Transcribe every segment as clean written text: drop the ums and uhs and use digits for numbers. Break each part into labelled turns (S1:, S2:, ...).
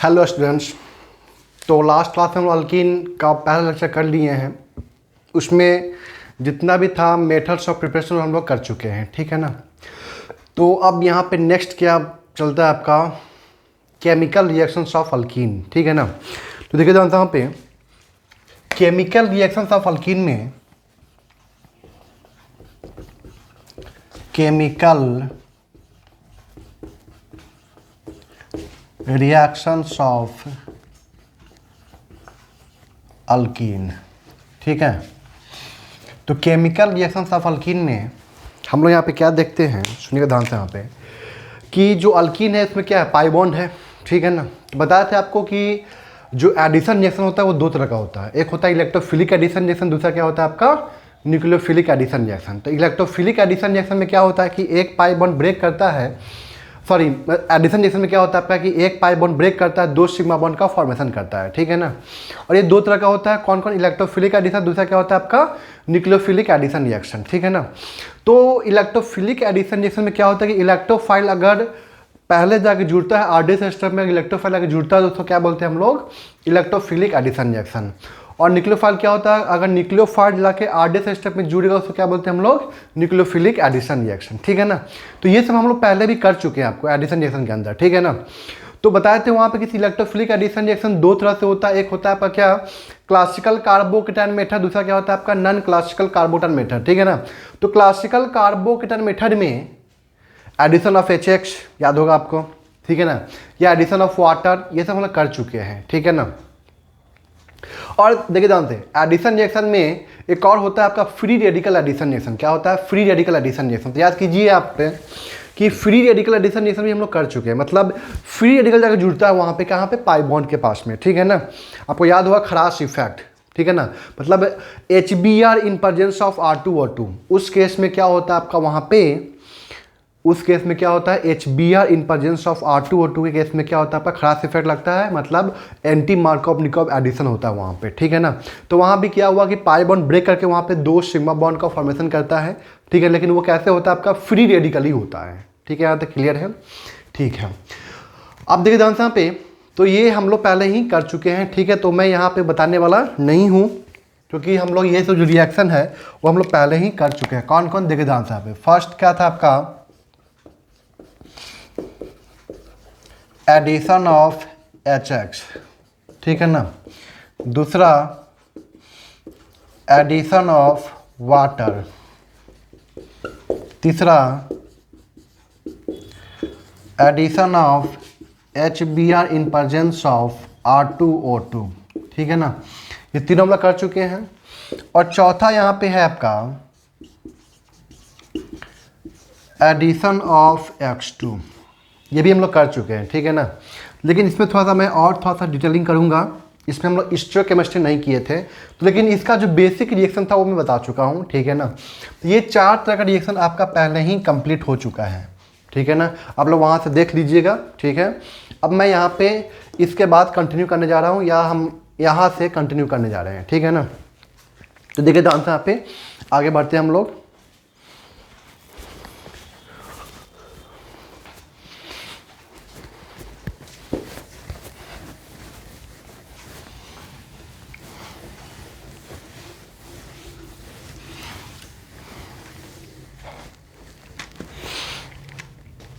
S1: Hello students. तो last class में हम अल्कीन का पहला लेक्चर कर लिए हैं। उसमें जितना भी था मेथड्स ऑफ प्रिपरेशन हम लोग कर चुके हैं, ठीक है ना। तो अब यहाँ पे नेक्स्ट क्या चलता है आपका, केमिकल रिएक्शंस ऑफ अल्कीन, ठीक है ना। तो देखिए जानता हूँ पे केमिकल रिएक्शंस ऑफ अल्कीन में केमिकल रिएक्शंस ऑफ अल्कीन, ठीक है। तो केमिकल रिएक्शंस ऑफ अल्कीन में हम लोग यहाँ पे क्या देखते हैं, सुनिएगा ध्यान से यहाँ पे, कि जो अल्कीन है इसमें क्या है, पाई बॉन्ड है, ठीक है ना। बताया था आपको कि जो एडिशन रिएक्शन होता है वो दो तरह का होता है। एक होता है इलेक्ट्रोफिलिक एडिशन रिएक्शन, दूसरा क्या होता है आपका न्यूक्लियोफिलिक एडिशन रिएक्शन। तो इलेक्ट्रोफिलिक एडिशन रिएक्शन में क्या होता है कि एक पाई बॉन्ड ब्रेक करता है, सॉरी एडिशन रिएक्शन में क्या होता है आपका कि एक पाई बॉन्ड ब्रेक करता है, दो सिग्मा बॉन्ड का फॉर्मेशन करता है, ठीक है ना। और ये दो तरह का होता है, कौन कौन, इलेक्ट्रोफिलिक एडिशन, दूसरा क्या होता है आपका न्यूक्लियोफिलिक एडिशन रिएक्शन, ठीक है ना। तो इलेक्ट्रोफिलिक एडिशन रिएक्शन में क्या होता है कि इलेक्ट्रोफाइल अगर पहले जाके जुड़ता है आरडीएस स्टेप में, इलेक्ट्रोफाइल आगे जुड़ता है दोस्तों क्या बोलते हैं हम लोग, इलेक्ट्रोफिलिक एडिशन रिएक्शन। और न्यूक्लियोफाइल क्या होता है, अगर न्यूक्लियोफाइल जाके आरडीएस स्टेप में जुड़ेगा उसको क्या बोलते हैं हम लोग, न्यूक्लियोफिलिक एडिशन रिएक्शन, ठीक है ना। तो ये सब हम लोग पहले भी कर चुके हैं आपको एडिशन रिएक्शन के अंदर, ठीक है ना। तो बताए थे वहाँ पे कि इलेक्ट्रोफिलिक एडिशन रिएक्शन दो तरह से होता है। एक होता है आपका क्या, क्लासिकल कार्बोकेटायन मेथड, दूसरा क्या होता है आपका नॉन क्लासिकल कार्बोकेटायन मेथड, ठीक है ना। तो क्लासिकल कार्बोकेटायन मेथड में एडिशन ऑफ HX याद होगा आपको, ठीक है ना, या एडिशन ऑफ वाटर, ये सब हम लोग कर चुके हैं, ठीक है ना। और देखिए जानते हैं एडिशन रिएक्शन में एक और होता है आपका फ्री रेडिकल एडिशन रिएक्शन। क्या होता है, फ्री रेडिकल एडिशन रिएक्शन। तो याद कीजिए आप पे कि फ्री रेडिकल एडिशन रिएक्शन भी हम लोग कर चुके हैं। मतलब फ्री रेडिकल जाकर जुड़ता है वहाँ पे, कहाँ पे, पाई बॉन्ड के पास में, ठीक है ना। आपको याद होगा खराश इफेक्ट, ठीक है ना। मतलब HBr in presence of R2O2, उस केस में क्या होता है आपका वहाँ पे, उस केस में क्या होता है HBr in presence of R2O2 के केस में क्या होता है आपका खराश इफेक्ट लगता है, मतलब एंटी मार्कोव-निकोव एडिशन होता है वहाँ पे, ठीक है ना। तो वहाँ भी क्या हुआ कि पाई बॉन्ड ब्रेक करके वहाँ पे दो सिग्मा बॉन्ड का फॉर्मेशन करता है, ठीक है। लेकिन वो कैसे होता है आपका, फ्री रेडिकली होता है, ठीक है। यहाँ तक क्लियर है, ठीक है। अब देखिए ध्यान से यहाँ पे, तो ये हम लोग पहले ही कर चुके हैं, ठीक है। तो मैं यहाँ पे बताने वाला नहीं हूँ क्योंकि हम लोग ये जो रिएक्शन है वो हम लोग पहले ही कर चुके हैं। कौन कौन, देखिए ध्यान से यहाँ पे, फर्स्ट क्या था आपका एडिशन ऑफ HX, ठीक है ना। दूसरा एडिशन ऑफ वाटर, तीसरा addition of HBr in presence of R2O2, ठीक है ना। ये तीनों हम लोग कर चुके हैं। और चौथा यहाँ पे है आपका एडिशन ऑफ X2, ये भी हम लोग कर चुके हैं, ठीक है ना। लेकिन इसमें थोड़ा सा मैं और थोड़ा सा डिटेलिंग करूंगा। इसमें हम लोग स्टोइकोकेमिस्ट्री नहीं किए थे, तो लेकिन इसका जो बेसिक रिएक्शन था वो मैं बता चुका हूँ, ठीक है ना। तो ये चार तरह का रिएक्शन आपका पहले ही कंप्लीट हो चुका है, ठीक है ना। आप लोग वहाँ से देख लीजिएगा, ठीक है। अब मैं यहाँ पे इसके बाद कंटिन्यू करने जा रहा हूँ, या हम यहाँ से कंटिन्यू करने जा रहे हैं, ठीक है ना। तो देखिए ध्यान से यहाँ पे आगे बढ़ते हैं हम लोग।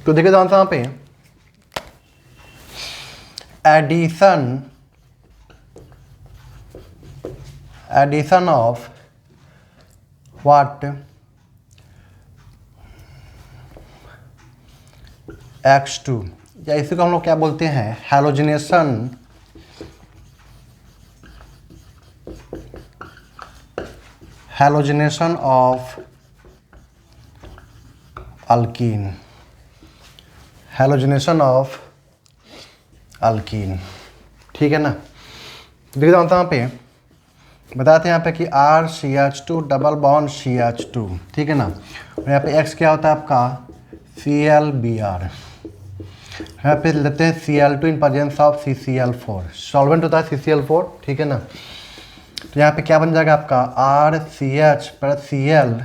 S1: तो देखिए ध्यान से यहाँ पे एडिशन ऑफ व्हाट, X2, या इसी को हम लोग क्या बोलते हैं, halogenation of alkyne, halogenation of alkyne, ठीक है ना। देखिए जानते हैं यहाँ पे बताते हैं यहाँ पे कि RCH2 डबल बॉन्ड CH2, ठीक है ना। और यहाँ पे X क्या होता है आपका ClBr, यहाँ पे लेते हैं Cl2 in presence of CCl4, solvent होता है CCl4, ठीक है ना। तो यहाँ पे क्या बन जाएगा आपका RCH पर Cl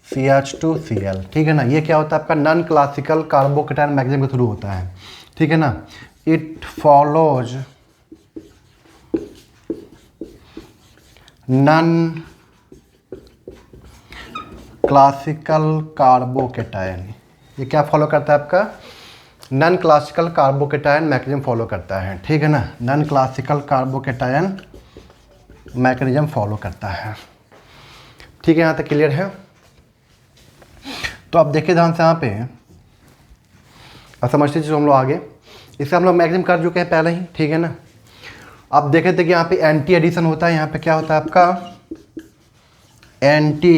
S1: CH2Cl, ठीक है ना। ये क्या होता है आपका नॉन क्लासिकल कार्बोकेटायन मैग्नेटिज्म के थ्रू होता है, ठीक है ना। It follows non classical carbocation. ये क्या फॉलो करता है आपका? Non classical carbocation mechanism follow करता है, ठीक है ना। Non classical carbocation mechanism follow करता है, ठीक है। यहाँ तक क्लियर है? तो आप देखिए ध्यान से यहाँ पे, अब समझते चीज़ हम लोग आगे। इससे हम लोग मैकेनिज्म कर चुके हैं पहले ही, ठीक है ना। आप देखे थे कि यहाँ पे एंटी एडिशन होता है, यहाँ पे क्या होता है आपका? एंटी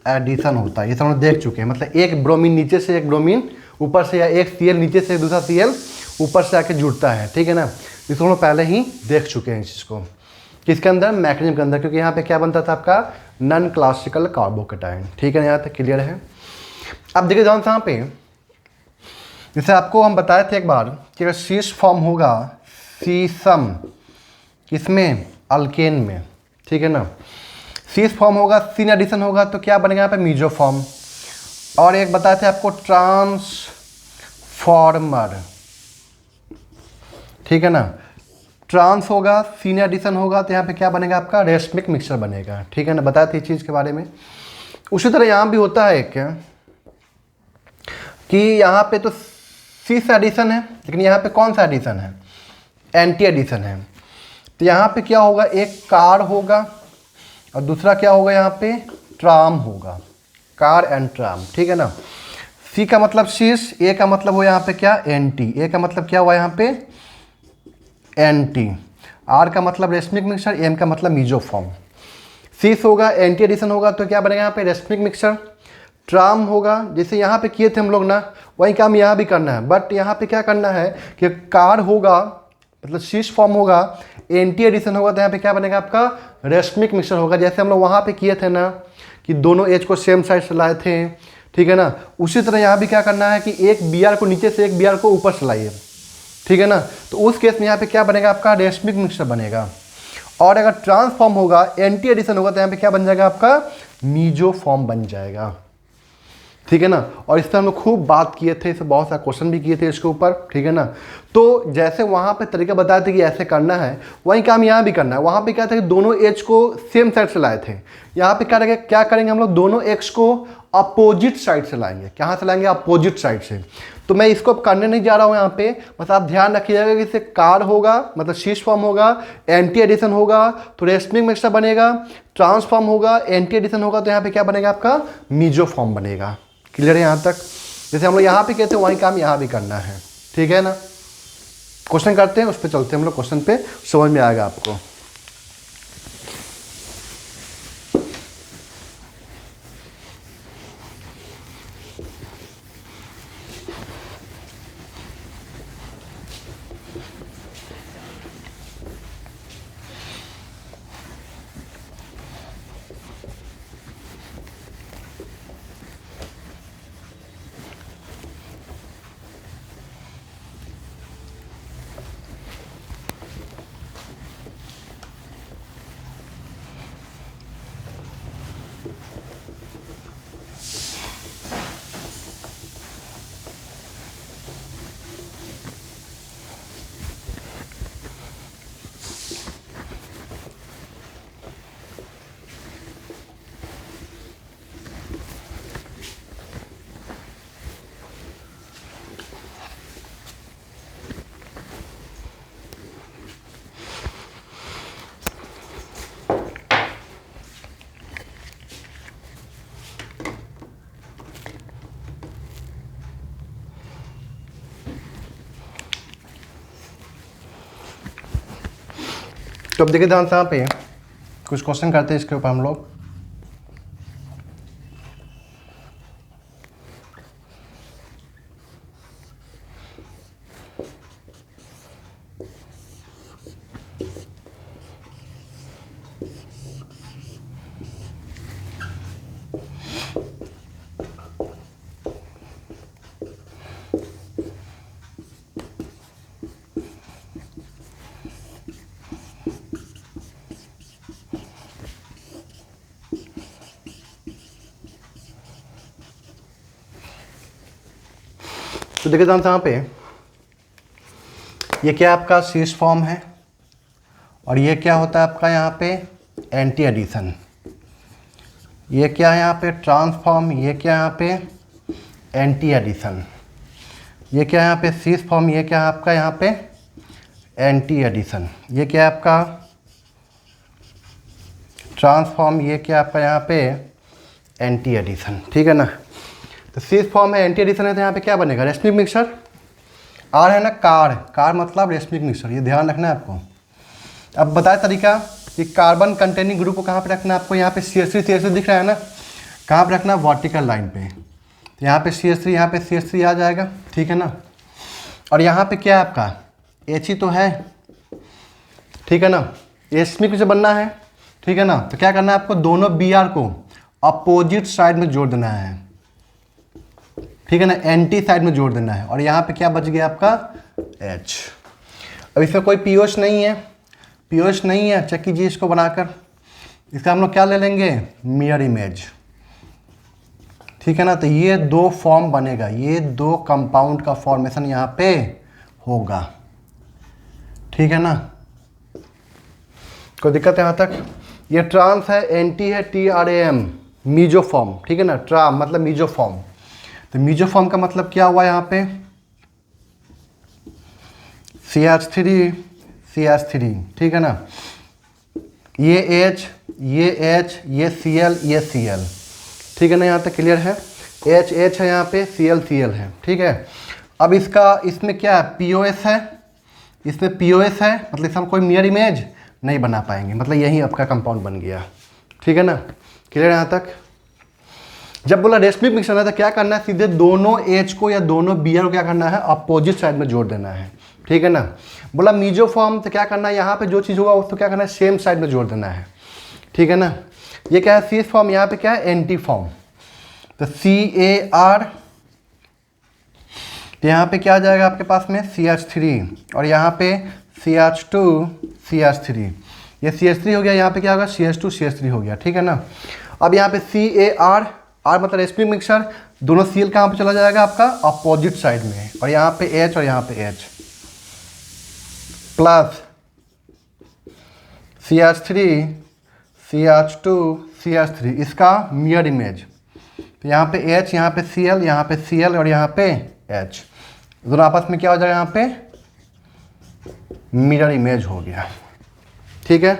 S1: एडिशन होता है। ये सब हम लोग देख चुके हैं। मतलब एक ब्रोमीन नीचे से एक ब्रोमीन ऊपर से, या एक सीएल नीचे से दूसरा सीएल ऊपर से आके जुड़ता है, ठीक है ना। इसको हम लोग पहले ही देख चुके हैं इस चीज़ को, किसके अंदर? मैकेनिज्म के अंदर। क्योंकि यहाँ पे क्या बनता था आपका? नॉन क्लासिकल कार्बोकेटायन, ठीक है। यहाँ तक क्लियर है? अब देखिए ध्यान से यहाँ पे, जैसे आपको हम बताए थे एक बार कि अगर शीश फॉर्म होगा सीसम, किसमें? अल्केन में, ठीक है ना। शीश फॉर्म होगा, सीन एडिशन होगा तो क्या बनेगा यहाँ पे? Meso form. और एक बताए थे आपको ट्रांसफॉर्मर, ठीक है ना। ट्रांस होगा, सीन एडिशन होगा तो यहाँ पे क्या बनेगा आपका? रेशमिक मिक्सचर बनेगा, ठीक है ना। बताया था इस चीज़ के बारे में। उसी तरह यहाँ भी होता है क्या कि यहाँ पे तो सीस एडिशन है, लेकिन यहाँ पे कौन सा एडिशन है? एंटी एडिशन है। तो यहाँ पे क्या होगा? एक कार होगा और दूसरा क्या होगा? यहाँ पे ट्राम होगा, कार एंड ट्राम, ठीक है ना। सी का मतलब शीश, ए का मतलब हो यहाँ पे क्या? एंटी। ए का मतलब क्या हुआ यहाँ पे? एंटी। आर का मतलब रेशमिक मिक्सचर, एम का मतलब मीजोफॉर्म। शीश होगा, एंटी एडिशन होगा तो क्या बनेगा यहाँ पे? Racemic mixture. ट्राम होगा, जैसे यहाँ पे किए थे हम लोग ना, वही काम यहाँ भी करना है। बट यहाँ पे क्या करना है कि कार होगा, मतलब शीश फॉर्म होगा, एंटी एडिशन होगा तो यहाँ पे क्या बनेगा आपका? रेशमिक मिक्सचर होगा। जैसे हम लोग वहाँ पे किए थे ना कि दोनों एज को सेम साइड से लाए थे, ठीक है ना। उसी तरह यहाँ भी क्या करना है कि एक बी आर को नीचे से एक बी आर को ऊपर से लाइए, ठीक है ना। तो उस केस में यहाँ पे क्या बनेगा आपका? रेशमिक मिक्सचर बनेगा। और अगर ट्रांसफॉर्म होगा, एंटी एडिशन होगा तो यहाँ पे क्या बन जाएगा आपका? मीजो फॉर्म बन जाएगा, ठीक है ना। और इस पर हम लोग खूब बात किए थे, इसे बहुत सारे क्वेश्चन भी किए थे इसके ऊपर, ठीक है ना। तो जैसे वहाँ पे तरीका बताए थे कि ऐसे करना है, वही काम यहाँ भी करना है। वहाँ पे क्या था कि दोनों एज को सेम साइड से लाए थे। यहाँ पे क्या करेंगे हम लोग? दोनों एक्स को अपोजिट साइड से लाएंगे। कहाँ से लाएंगे? अपोजिट साइड से। तो मैं इसको करने नहीं जा रहा हूँ यहाँ पे, बस आप ध्यान रखिएगा कि इससे कार होगा मतलब शीश फॉर्म होगा, एंटी एडिशन होगा तो रेशमिक मिक्सचर बनेगा। ट्रांसफॉर्म होगा, एंटी एडिशन होगा तो यहाँ पे क्या बनेगा आपका? मीजो फॉर्म बनेगा। क्लियर है यहाँ तक? जैसे हम लोग यहाँ पे कहते हैं वही काम यहाँ भी करना है, ठीक है ना। क्वेश्चन करते हैं, उस पर चलते हैं हम लोग। क्वेश्चन पे समझ में आएगा आपको। तो अब देखिए ध्यान से यहाँ पे कुछ क्वेश्चन करते हैं इसके ऊपर हम लोग। तो देखिए ध्यान से यहाँ पे ये क्या आपका शीर्ष फॉर्म है और ये क्या होता है आपका यहाँ पे एंटी एडिशन। ये क्या है यहाँ पे ट्रांसफॉर्म, ये क्या यहाँ पे एंटी एडिशन। ये क्या है यहाँ पे शीर्ष फॉर्म, ये क्या है आपका यहाँ पे एंटी एडिशन। ये क्या है आपका ट्रांसफॉर्म, ये क्या आपका यहाँ पे एंटी एडिशन। ठीक है ना। तो शीर्ष फॉर्म है, एंटी एडिशन है, तो यहाँ पे क्या बनेगा रेशमिक मिक्सचर। आर है ना कार, कार मतलब रेशमिक मिक्सचर, ये ध्यान रखना है आपको। अब बताए तरीका कि कार्बन कंटेनिंग ग्रुप को कहाँ पे रखना है आपको। यहाँ पे CH3 दिख रहा है ना, कहाँ पे रखना है वर्टिकल लाइन पे। तो यहाँ पे CH3, यहाँ पे CH3 आ जाएगा। ठीक है ना। और यहाँ पे क्या है आपका H ही तो है। ठीक है ना, रेशमिक से बनना है। ठीक है ना। तो क्या करना है आपको, दोनों Br को अपोजिट साइड में जोड़ देना है। ठीक है ना, एंटी साइड में जोड़ देना है। और यहाँ पे क्या बच गया आपका H। अब इसमें कोई पीओएच नहीं है, पीओएच नहीं है, चेक कीजिए इसको बनाकर। इसका हम लोग क्या ले लेंगे, मिरर इमेज। ठीक है ना। तो ये दो फॉर्म बनेगा, ये दो कंपाउंड का फॉर्मेशन यहाँ पे होगा। ठीक है ना, कोई दिक्कत है यहाँ तक। ये ट्रांस है, एंटी है, TRAM मीजोफॉर्म। ठीक है ना, ट्रा मतलब मीजोफॉर्म। तो मीजोफॉर्म का मतलब क्या हुआ यहाँ पे CH3 CH3। ठीक है ना, ये H, ये H, ये Cl, ये Cl। ठीक है ना, यहाँ तक क्लियर है। H H है यहाँ पे, Cl Cl है। ठीक है। अब इसमें क्या है POS है, इसमें POS है, मतलब इसमें कोई मिरर इमेज नहीं बना पाएंगे, मतलब यही आपका कंपाउंड बन गया। ठीक है ना, क्लियर है यहाँ तक। जब बोला रेशमिक मिक्सचर है तो क्या करना है, सीधे दोनों H को या दोनों Br को क्या करना है, अपोजिट साइड में जोड़ देना है। ठीक है ना। बोला मीजोफॉर्म तो क्या करना है, यहाँ पे जो चीज़ होगा उसको क्या करना है, सेम साइड में जोड़ देना है। ठीक है ना। ये क्या है शीर्ष फॉर्म, यहाँ पे क्या है एंटी फॉर्म। तो CAR, तो यहाँ पे क्या आ जाएगा आपके पास में CH3 और यहाँ पे CH2 CH3। ये CH3 हो गया, यहाँ पे क्या होगा CH2 CH3 हो गया। ठीक है ना। अब यहाँ पे CAR, आर मतलब रेशमिक मिक्सचर, दोनों Cl कहाँ पे चला जाएगा आपका अपोजिट साइड में, और यहाँ पे H और यहाँ पे H plus CH3 CH2 CH3, इसका मिरर इमेज। तो यहाँ पे H, यहाँ पे Cl, यहाँ पे Cl और यहाँ पे H, दोनों आपस में क्या हो जाएगा, यहाँ पे मिरर इमेज हो गया। ठीक है।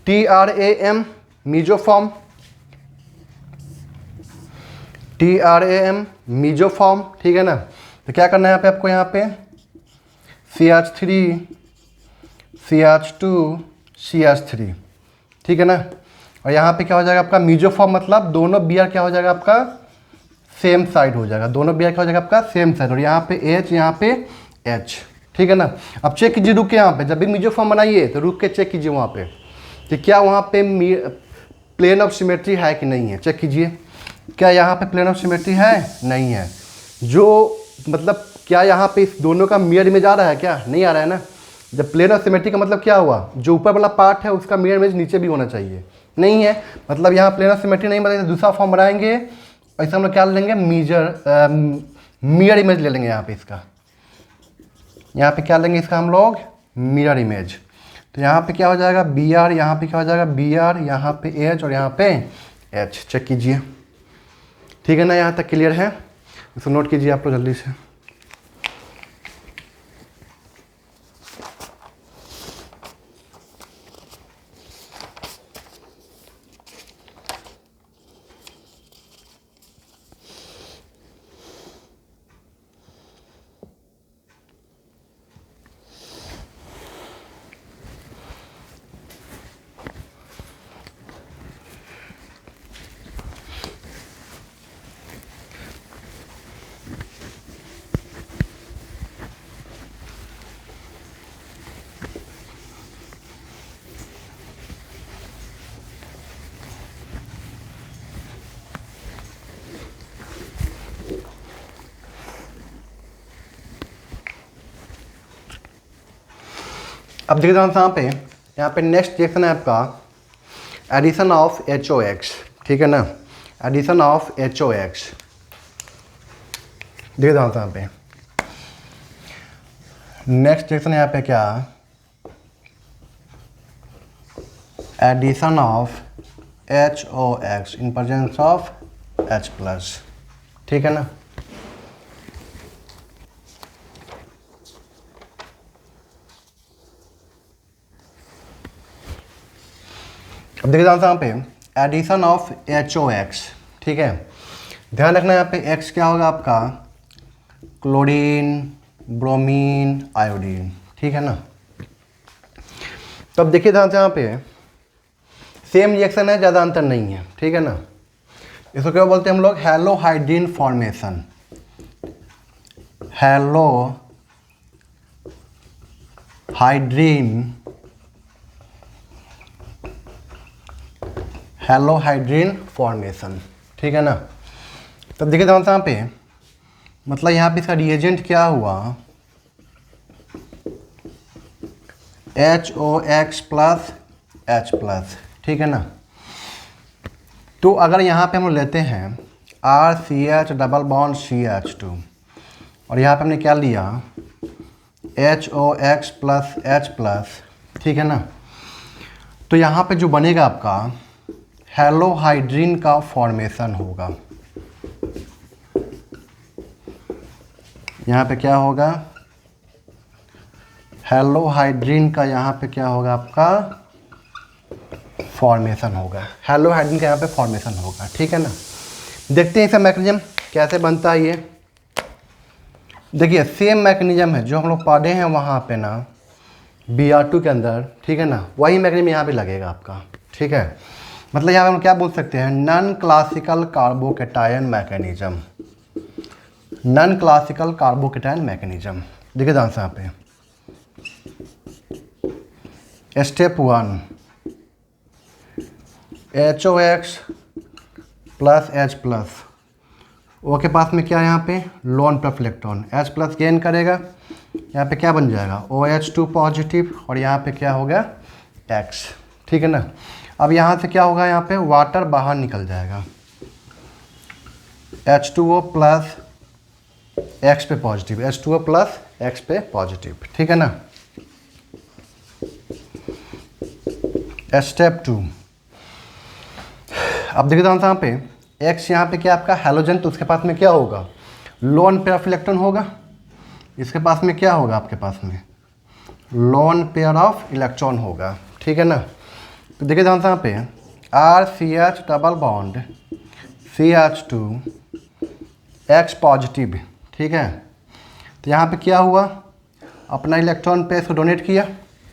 S1: TRAM मीजोफॉर्म, TRAM मीजोफॉर्म। ठीक है ना। तो क्या करना है यहाँ पे आपको, यहाँ पे CH3 CH2 CH3। ठीक है ना। और यहाँ पे क्या हो जाएगा आपका मीजोफॉर्म, मतलब दोनों Br क्या हो जाएगा आपका सेम साइड हो जाएगा, दोनों Br क्या हो जाएगा आपका सेम साइड, और यहाँ पे H, यहाँ पे H। ठीक है ना। अब चेक कीजिए, रुक के यहाँ पे जब भी मीजोफॉर्म बनाइए तो रुक के चेक कीजिए वहाँ पे कि क्या वहाँ पे प्लेन ऑफ सिमेट्री है कि नहीं है। चेक कीजिए, क्या यहाँ पे प्लेन ऑफ सिमेट्री है, नहीं है। जो मतलब क्या यहाँ पे इस दोनों का मिरर इमेज आ रहा है, क्या नहीं आ रहा है ना। जब प्लेन ऑफ सिमेट्री का मतलब क्या हुआ, जो ऊपर वाला पार्ट है उसका मिरर इमेज नीचे भी होना चाहिए, नहीं है, मतलब यहाँ प्लेन ऑफ सिमेट्री नहीं बनाएंगे, दूसरा फॉर्म बनाएंगे। ऐसा हम लोग क्या ले लेंगे, मिरर इमेज ले लेंगे यहाँ पे इसका, यहाँ पे क्या लेंगे इसका हम लोग मिरर इमेज। तो यहाँ पे क्या हो जाएगा Br, यहाँ पे क्या हो जाएगा Br, यहाँ पे H और यहाँ पे H। चेक कीजिए, ठीक है ना, यहाँ तक क्लियर है। इसको नोट कीजिए आप लोग जल्दी से। अब देखिए यहाँ पे नेक्स्ट रिएक्शन है आपका एडिशन ऑफ HOX। ठीक है ना, एडिशन ऑफ HOX। देखिए यहाँ पे नेक्स्ट रिएक्शन यहाँ पे क्या, addition of HOX in presence of H+, ठीक है ना। अब देखिए यहाँ पे एडिशन ऑफ HOX, ठीक है। ध्यान रखना यहाँ पे X क्या होगा आपका, क्लोरीन, ब्रोमीन, आयोडीन, ठीक है ना। तो अब देखिए ध्यान से यहाँ पे सेम रिएक्शन है, ज़्यादा अंतर नहीं है, ठीक है ना। इसको क्या बोलते हैं हम लोग, हैलोहाइड्रिन फॉर्मेशन। हैलोहाइड्रिन फॉर्मेशन, ठीक है ना। तब देखिए ध्यान से यहाँ पे, मतलब यहाँ पे इसका रिएजेंट क्या हुआ, HOX प्लस H+, ठीक है ना। तो अगर यहाँ पे हम लोग लेते हैं RCH डबल बॉन्ड CH2 और यहाँ पे हमने क्या लिया HOX प्लस H+, ठीक है ना। तो यहाँ पे जो बनेगा आपका हैलोहाइड्रिन का फॉर्मेशन होगा। यहाँ पे क्या होगा, हैलोहाइड्रिन का यहाँ पे क्या होगा आपका फॉर्मेशन होगा, हैलोहाइड्रिन का यहाँ पे फॉर्मेशन होगा, ठीक है ना। देखते हैं इसका मैकेनिज्म कैसे बनता है। ये देखिए सेम मैकेनिज्म है जो हम लोग पढ़े हैं वहाँ पे ना Br2 के अंदर, ठीक है ना, वही मैकेनिज्म यहाँ पे लगेगा आपका, ठीक है। मतलब यहाँ पे हम क्या बोल सकते हैं, non classical carbocation mechanism, non classical carbocation mechanism. देखिए ध्यान से यहाँ पे स्टेप 1 HOX प्लस H+, ओ के पास में क्या है यहाँ पे loan plus electron, H+ gain करेगा, यहाँ पे क्या बन जाएगा OH2 पॉजिटिव और यहाँ पे क्या होगा X, ठीक है ना। अब यहाँ से क्या होगा, यहाँ पे वाटर बाहर निकल जाएगा, H2O प्लस X पे पॉजिटिव, H2O प्लस X पे पॉजिटिव, ठीक है ना। स्टेप 2, अब देखिए यहाँ पे X यहाँ पे क्या आपका हैलोजन, तो उसके पास में क्या होगा लोन पेयर ऑफ इलेक्ट्रॉन होगा, इसके पास में क्या होगा आपके पास में लोन पेयर ऑफ इलेक्ट्रॉन होगा, ठीक है ना। तो देखिए ध्यान से यहाँ पे RCH double bond CH2 X positive, ठीक है। तो यहाँ पे क्या हुआ, अपना इलेक्ट्रॉन पे इसको डोनेट किया,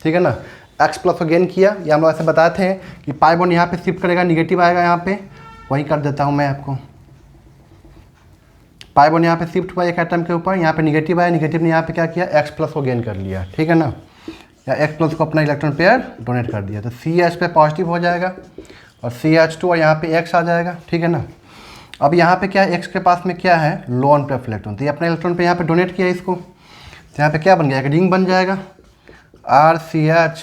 S1: ठीक है ना, X+ को गेन किया। ये हम लोग ऐसे बताए थे कि पाई बॉन्ड यहाँ पे शिफ्ट करेगा, निगेटिव आएगा यहाँ पे, वही कर देता हूँ मैं आपको। पाई बॉन्ड यहाँ पे शिफ्ट हुआ एक एटम के ऊपर, यहाँ पे निगेटिव आया, निगेटिव ने यहाँ पे क्या किया X+ को गेन कर लिया, ठीक है ना, या X+ को अपना इलेक्ट्रॉन पेयर डोनेट कर दिया। तो CH पे पॉजिटिव हो जाएगा और CH2 और यहाँ पे X आ जाएगा, ठीक है ना। अब यहाँ पे क्या है, X के पास में क्या है लोन पे इलेक्ट्रॉन, तो ये अपने इलेक्ट्रॉन पे यहाँ पे डोनेट किया इसको, तो यहाँ पे क्या बन गया एक रिंग बन जाएगा RCH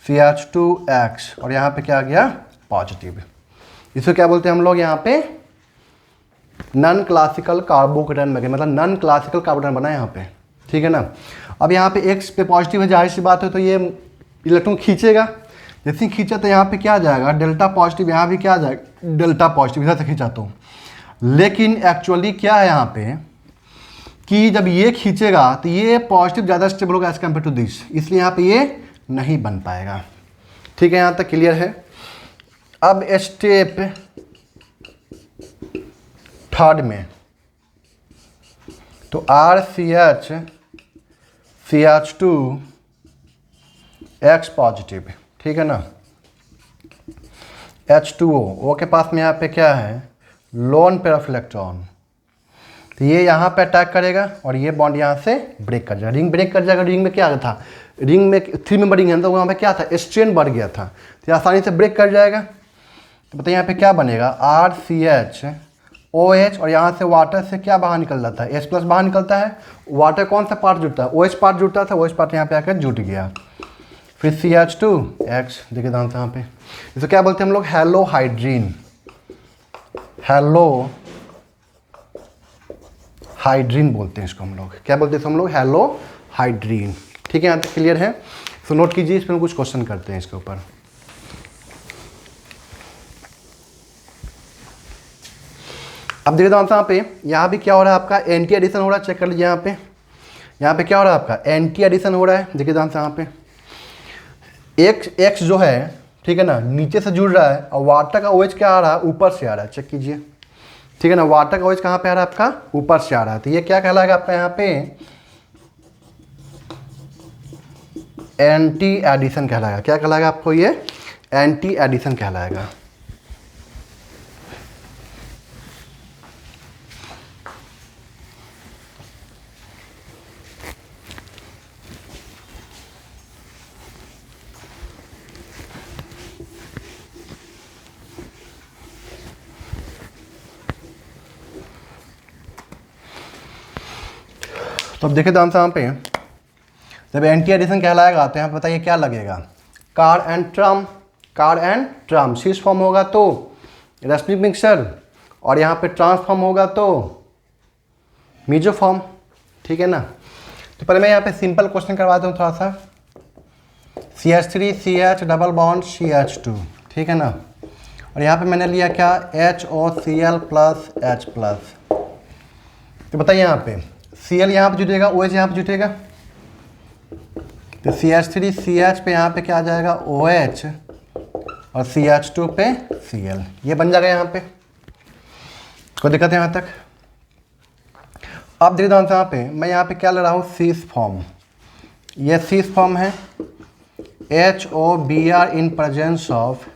S1: CH2X और यहाँ पे क्या आ गया पॉजिटिव। इसको क्या बोलते हैं हम लोग यहाँ पे नॉन क्लासिकल कार्बोकेटायन मैकेनिज्म, मतलब नॉन क्लासिकल कार्बोकेटायन बना है यहाँ पे, ठीक है ना। अब यहाँ पे X पे पॉजिटिव है, जाहिर सी बात है, तो ये इलेक्ट्रॉन खींचेगा, जैसे ही खींचा तो यहाँ पे क्या आ जाएगा डेल्टा पॉजिटिव, यहाँ भी क्या आ जाएगा डेल्टा पॉजिटिव, इधर से खींचा तो। लेकिन एक्चुअली क्या है यहाँ पे कि जब ये खींचेगा तो ये पॉजिटिव ज़्यादा स्टेबल होगा एज कम्पेयर टू दिस, इसलिए यहाँ पे ये नहीं बन पाएगा, ठीक है। यहाँ तक क्लियर है। अब स्टेप 3 में तो RCH CH2 X पॉजिटिव, ठीक है ना, H2O O के पास में यहाँ पे क्या है लोन पेयर ऑफ इलेक्ट्रॉन, तो ये यहाँ पे अटैक करेगा और ये बॉन्ड यहाँ से ब्रेक कर जाएगा, रिंग ब्रेक कर जाएगा। रिंग में क्या था, रिंग में 3 मेंबर रिंग है, तो वहाँ पे क्या था स्ट्रेन बढ़ गया था, तो आसानी से ब्रेक कर जाएगा। तो बताइए यहाँ पे क्या बनेगा RCH OH और यहाँ से वाटर से क्या बाहर निकल जाता है H+ बाहर निकलता है, वाटर कौन सा पार्ट जुड़ता है OH पार्ट जुड़ता था, OH पार्ट यहाँ पे आकर जुट गया, फिर CH2X। देखिए ध्यान से यहाँ पे इसे क्या बोलते हैं हम लोग हैलोहाइड्रिन, हाइड्रीन बोलते हैं इसको हम लोग। क्या बोलते हैं हम लोग? Hello hydrin. ठीक है, यहाँ तक क्लियर है? तो नोट कीजिए, इस पर हम कुछ क्वेश्चन करते हैं इसके ऊपर। अब देखिए दोस्तों यहाँ पे क्या हो रहा है आपका? एंटी एडिशन हो रहा है। चेक कर लीजिए यहाँ पे क्या हो रहा है आपका? एंटी एडिशन हो रहा है। देखिए दोस्तों यहाँ पे एक्स जो है, ठीक है ना, नीचे से जुड़ रहा है और वाटर का OH क्या आ रहा है? ऊपर से आ रहा है। चेक कीजिए, ठीक है ना, वाटर का OH कहाँ पे आ रहा है आपका? ऊपर से आ रहा है। तो ये क्या कहलाएगा आपका यहाँ पे? एंटी एडिशन कहलाएगा। क्या कहलाएगा आपको? ये एंटी एडिशन कहलाएगा। तो अब देखिए यहाँ पे जब एंटी एडिशन कहलाएगा तो यहाँ पे बताइए क्या लगेगा? कार एंड ट्राम सिस फॉर्म होगा तो रेस्मिक मिक्सचर, और यहाँ पे ट्रांसफॉर्म होगा तो मीजो फॉर्म। ठीक है ना। तो पहले मैं यहाँ पे सिंपल क्वेश्चन करवाता हूँ थोड़ा सा। CH3 CH double bond CH2, ठीक है ना, और यहाँ पे मैंने लिया क्या? HOCl plus H plus. तो बताइए यहाँ पे Cl यहाँ पे जुटेगा, OH यहाँ पे जुटेगा, तो CH3 CH पे यहाँ पे क्या आ जाएगा? OH, और CH2 पे Cl। ये बन जाएगा यहाँ पे। कोई दिक्कत है यहाँ तक? अब देखिए यहाँ पे मैं यहाँ पे क्या ले रहा हूँ? सीस फॉर्म। ये सीस फॉर्म है HOBr in presence of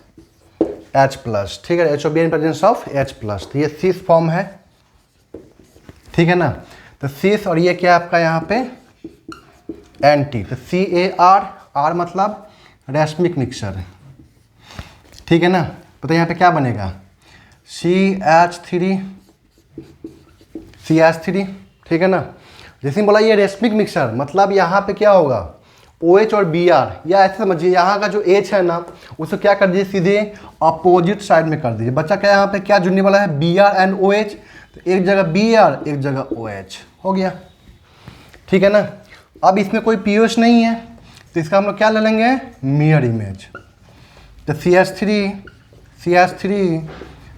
S1: H plus. ठीक है, HOBr in presence of H plus. तो ये सीस फॉर्म है, ठीक है ना। तो सीस, और ये क्या आपका यहाँ पे? एंटी। तो CAR, R मतलब रेशमिक मिक्सचर, ठीक है ना। तो यहाँ पे क्या बनेगा? CH3, ठीक है ना। जैसे बोला ये रेशमिक मिक्सचर, मतलब यहाँ पे क्या होगा? OH और Br, या ऐसे समझिए यहाँ का जो H है ना उसको क्या कर दीजिए? सीधे अपोजिट साइड में कर दीजिए। बच्चा क्या यहाँ पे क्या जुड़ने वाला है? Br and OH। तो एक जगह Br, एक जगह OH हो गया, ठीक है ना। अब इसमें कोई pH नहीं है तो इसका हम लोग क्या ले लेंगे? Mirror image. तो CH3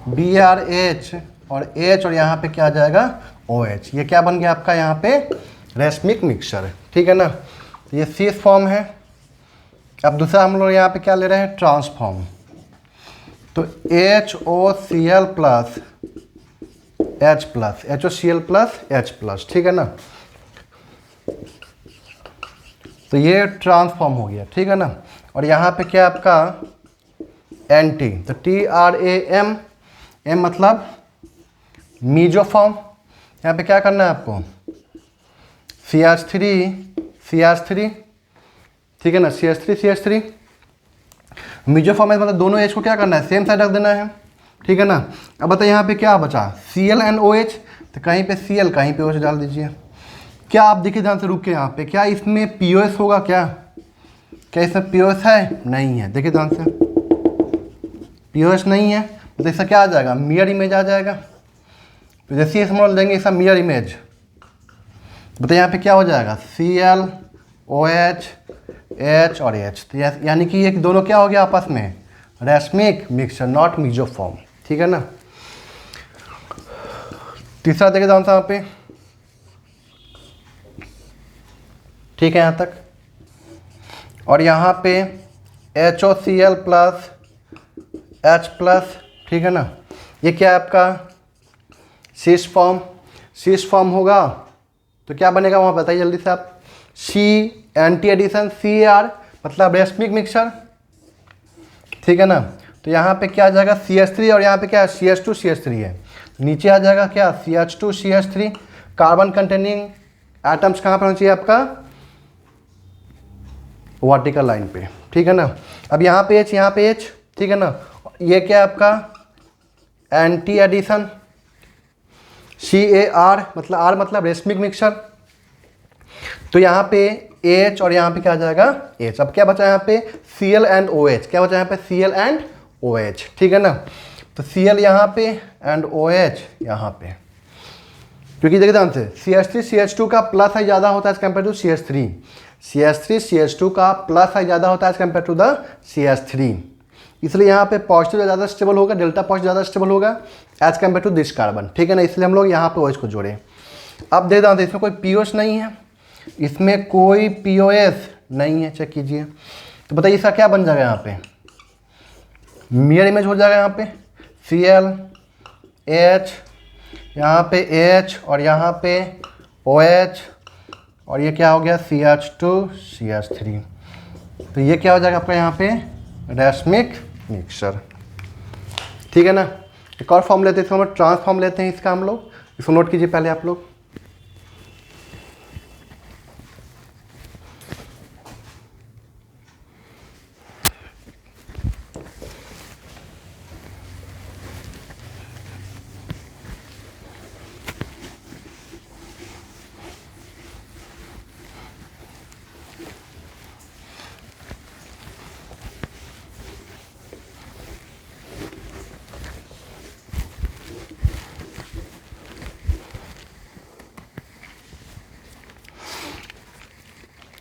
S1: BrH और H, और यहाँ पे क्या आ जाएगा? OH। ये क्या बन गया आपका यहाँ पे? रेशमिक मिक्सचर, ठीक है ना। तो ये सीस फॉर्म है। अब दूसरा हम लोग यहाँ पे क्या ले रहे हैं? ट्रांसफॉर्म। तो HOCl plus H plus, HOCl plus H plus, ठीक है ना। तो ये ट्रांसफॉर्म हो गया, ठीक है ना। और यहाँ पे क्या आपका? एंटी। तो TRAM, M मतलब मीजो फॉर्म। यहाँ पे क्या करना है आपको? CH3, ठीक है ना, CH3 मीजो फॉर्म है, मतलब दोनों H को क्या करना है? सेम साइड रख देना है, ठीक है ना। अब बताइए यहाँ पे क्या बचा? Cl and OH। तो कहीं पे Cl, कहीं पे OH डाल दीजिए। क्या आप देखिए ध्यान से, रुक के यहाँ पे, क्या इसमें POS होगा? क्या इसमें POS है? नहीं है। देखिए ध्यान से, POS नहीं है तो इसका क्या आ जाएगा? मिरर इमेज आ जाएगा। तो जैसे ही हम देंगे इसका मिरर इमेज, बताइए यहाँ पे क्या हो जाएगा? Cl OH H और H। तो यानी कि ये दोनों क्या हो गया आपस में? Racemic mixture, not meso form, ठीक है ना। तीसरा देखिए यहाँ पे, ठीक है यहाँ तक। और यहाँ पे HOCl प्लस H प्लस, ठीक है ना। ये क्या है आपका? सीस फॉर्म होगा तो क्या बनेगा वहाँ? बताइए जल्दी से आप। C एंटी एडिशन, CAR मतलब रेशमिक मिक्सचर, ठीक है ना। तो यहाँ पे क्या आ जाएगा? CH3, और यहाँ पे क्या है? CH2 है। नीचे आ जाएगा क्या? CH2 कार्बन कंटेनिंग एटम्स कहाँ पर होना चाहिए आपका? वर्टिकल लाइन पे, ठीक है ना। अब यहाँ पे H, ठीक है ना। ये क्या है आपका? एंटी एडिशन, CAR मतलब R मतलब रेशमिक मिक्सचर। तो यहाँ पे H और यहाँ पे क्या आ जाएगा? H। अब क्या बचा यहाँ पे? Cl and OH। क्या बचा यहाँ पे? Cl एंड OH, ठीक है ना। तो Cl यहाँ पे एंड OH यहाँ पे। क्योंकि देखिए ध्यान से CH3 CH2 का प्लस आई ज़्यादा होता है as compare to CH3, CH3 CH2 का प्लस आई ज़्यादा होता है as compare to the CH3, इसलिए यहाँ पे पॉजिटिव ज़्यादा स्टेबल होगा, डेल्टा पॉजिटिव ज़्यादा स्टेबल होगा as compare to this carbon, ठीक है ना। इसलिए हम लोग यहाँ पे OH को जोड़े। अब देख ध्यान से इसमें कोई POS नहीं है, इसमें कोई POS नहीं है, चेक कीजिए। तो बताइए इसका क्या बन जाएगा, यहाँ पे मिरर इमेज हो जाएगा, यहाँ पे Cl H, यहाँ पे H और यहाँ पे OH और ये क्या हो गया CH2 CH3। तो ये क्या हो जाएगा आपका यहाँ पे रैस्मिक मिक्सचर, ठीक है ना। एक और फॉर्म लेते हैं, इसको हम ट्रांसफॉर्म लेते हैं इसका हम लोग, इसको नोट कीजिए पहले आप लोग।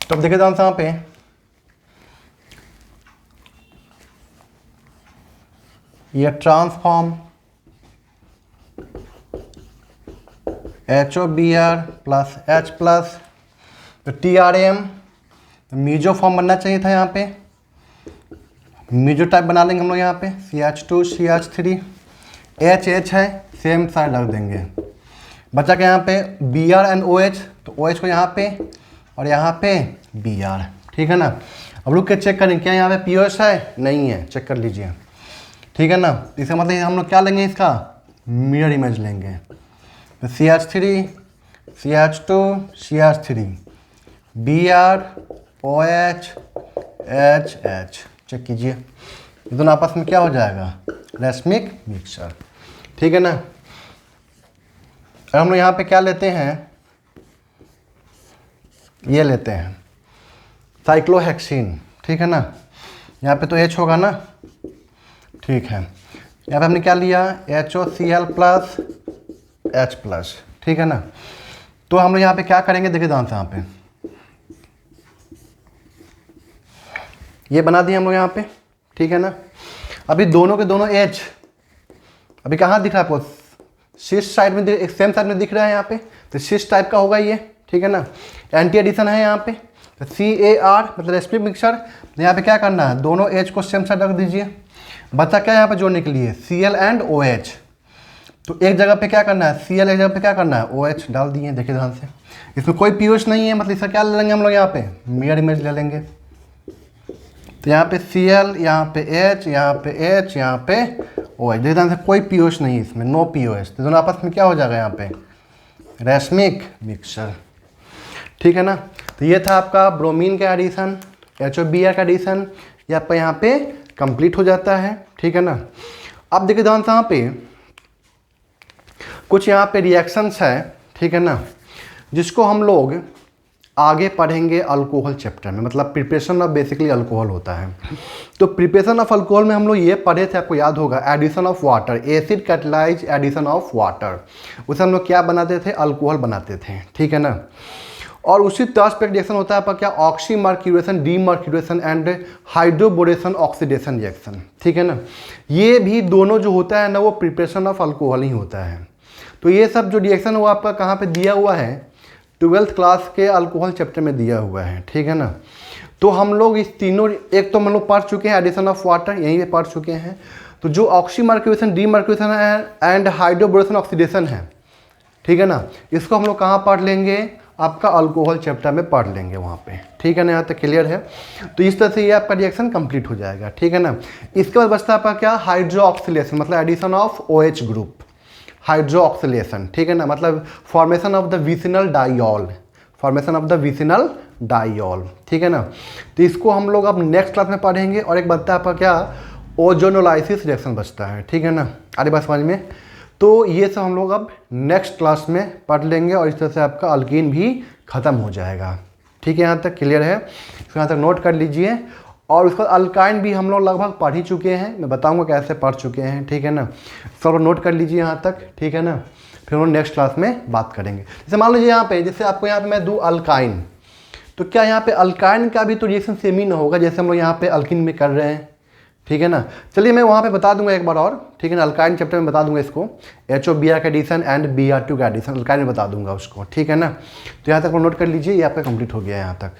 S1: तो अब देखिए ध्यान से यहाँ पे ये transform HOBr plus H plus, तो TRM मीजो फॉर्म बनना चाहिए था, यहाँ पे मीजो टाइप बना लेंगे हम लोग, यहाँ पे CH2 CH3 H है, सेम साइड रख देंगे। बचा के यहाँ पे Br एंड OH, तो OH को यहाँ पे और यहाँ पे Br, ठीक है ना। अब रुक के चेक करें क्या यहाँ पे POS है, नहीं है, चेक कर लीजिए, ठीक है ना। इसका मतलब हम लोग क्या लेंगे, इसका मिरर इमेज लेंगे। तो CH3 CH2 CH3 Br OH H, check कीजिए, ये दोनों आपस में क्या हो जाएगा रैस्मिक मिक्सचर, ठीक है ना। और हम लोग यहाँ पे क्या लेते हैं, ये लेते हैं साइक्लोहेक्सिन, ठीक है ना। यहाँ पे तो H होगा ना, ठीक है। यहाँ पे हमने क्या लिया HOCl प्लस H प्लस, ठीक है ना। तो हम लोग यहाँ पे क्या करेंगे, देखिए ध्यान से यहाँ पे ये बना दिए हम लोग यहाँ पे, ठीक है ना। अभी दोनों के दोनों H अभी कहाँ दिख रहा है आपको, सिस साइड में, एक सेम साइड में दिख रहा है यहाँ पे, तो सिस टाइप का होगा ये, ठीक है ना। एंटी एडिशन है यहाँ पे, तो CAR मतलब रैस्मिक मिक्सचर। यहाँ पे क्या करना है, दोनों H को सेम साइड रख दीजिए। बचा क्या यहाँ पे जोड़ने के लिए Cl एंड OH, तो एक जगह पे क्या करना है Cl, एक जगह पे क्या करना है OH डाल दिए। देखिए ध्यान से इसमें कोई POH नहीं है, मतलब इसका क्या ले लेंगे हम लोग, यहाँ पे मिरर इमेज ले लेंगे। तो यहाँ पे Cl, यहाँ पे H, यहाँ पे H, यहाँ पे OH, देखिए ध्यान से कोई POH नहीं है इसमें, नो POH। तो दोनों आपस में क्या हो जाएगा यहाँ पे रैस्मिक मिक्सचर, ठीक है ना। तो ये था आपका ब्रोमीन का एडिशन, HOBr का एडिशन, ये आपका यहाँ पे कंप्लीट हो जाता है, ठीक है ना। अब देखिए ध्यान से यहाँ पे कुछ यहाँ पे रिएक्शंस है, ठीक है ना, जिसको हम लोग आगे पढ़ेंगे अल्कोहल चैप्टर में, मतलब प्रिपरेशन ऑफ बेसिकली अल्कोहल होता है। तो प्रिपरेशन ऑफ अल्कोहल में हम लोग ये पढ़े थे, आपको याद होगा, addition of water, acid catalyse addition of water, उसे हम लोग क्या बनाते थे, अल्कोहल बनाते थे, ठीक है ना। और उसी तरह पे रिएक्शन होता है आपका क्या, oxymercuration, demercuration and hydroboration oxidation reaction, ठीक है ना। ये भी दोनों जो होता है ना, वो प्रिपरेशन ऑफ अल्कोहल ही होता है। तो ये सब जो रिएक्शन वो आपका कहाँ पे दिया हुआ है, 12th क्लास के अल्कोहल चैप्टर में दिया हुआ है, ठीक है ना। तो हम लोग इस तीनों, एक तो हम लोग पढ़ चुके हैं एडिशन ऑफ वाटर, यहीं पे पढ़ चुके हैं। तो जो oxymercuration, demercuration and hydroboration oxidation है, ठीक है ना, इसको हम लोग कहाँ पढ़ लेंगे, आपका अल्कोहल चैप्टर में पढ़ लेंगे वहाँ पे, ठीक है ना। यहाँ तक क्लियर है। तो इस तरह से ये आपका रिएक्शन कंप्लीट हो जाएगा, ठीक है ना। इसके बाद बचता है आपका क्या, हाइड्रोक्सिलेशन, मतलब addition of OH group, hydroxylation, ठीक है ना, मतलब formation of the vicinal diol, formation of the vicinal diol, ठीक है ना। तो इसको हम लोग अब नेक्स्ट क्लास में पढ़ेंगे। और एक बचता है आपका क्या, ओजोनोलाइसिस रिएक्शन बचता है, ठीक है ना। अरे बात समझ में। तो ये सब हम लोग अब नेक्स्ट क्लास में पढ़ लेंगे और इस तरह से आपका अल्कीन भी ख़त्म हो जाएगा, ठीक है। यहाँ तक क्लियर है, इसको यहाँ तक नोट कर लीजिए। और उसका अल्काइन भी हम लोग लगभग पढ़ ही चुके हैं, मैं बताऊंगा कैसे पढ़ चुके हैं, ठीक है ना। सब नोट कर लीजिए यहाँ तक, ठीक है ना। फिर फिर हम नेक्स्ट क्लास में बात करेंगे। जैसे मान लीजिए यहाँ पे, जैसे आपको यहाँ पे मैं दूँ अल्काइन, तो क्या यहाँ पे अल्काइन का भी तो रिएक्शन सेम ही ना होगा जैसे हम लोग यहाँ पे अल्किन में कर रहे हैं, ठीक है ना। चलिए मैं वहाँ पे बता दूंगा एक बार और, ठीक है ना, अल्काइन चैप्टर में बता दूंगा इसको, HO Br का एडिशन एंड Br2 का एडिशन अल्काइन में बता दूंगा उसको, ठीक है ना। तो यहाँ तक नोट कर लीजिए, ये आपका कंप्लीट हो गया है यहाँ तक।